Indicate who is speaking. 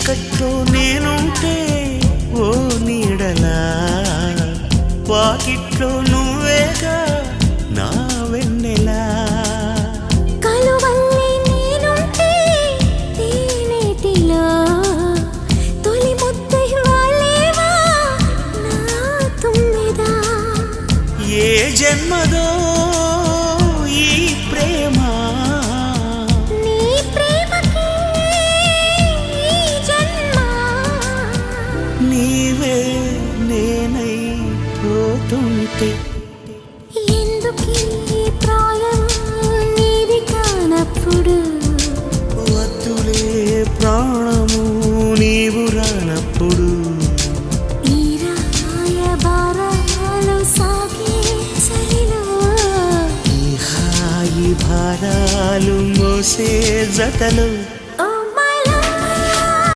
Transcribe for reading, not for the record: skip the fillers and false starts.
Speaker 1: చీకట్లో నేనుంటే ఓ నీడలా, వాకిట్లో నువ్వేగా నా వెన్నెలా.
Speaker 2: కలువల్లే నేనుంటే తేనెటిలా, తొలి ముద్దై వాలేవా నా తుమ్మెదా.
Speaker 1: ఏ జన్మదో ఈ ప్రేమ,
Speaker 2: నీ ప్రేమకే ఈ జన్మ.
Speaker 1: నీవే నేనై పోతుంటే
Speaker 2: ఎందుకీ ప్రాయం నీది కానప్పుడు,
Speaker 1: వద్దులే ప్రాణము నీవు రానప్పుడు.
Speaker 2: ఈ రాయబారాలు సాగే చలిలో,
Speaker 1: ఈ హాయి భారాలు మోసే జతలు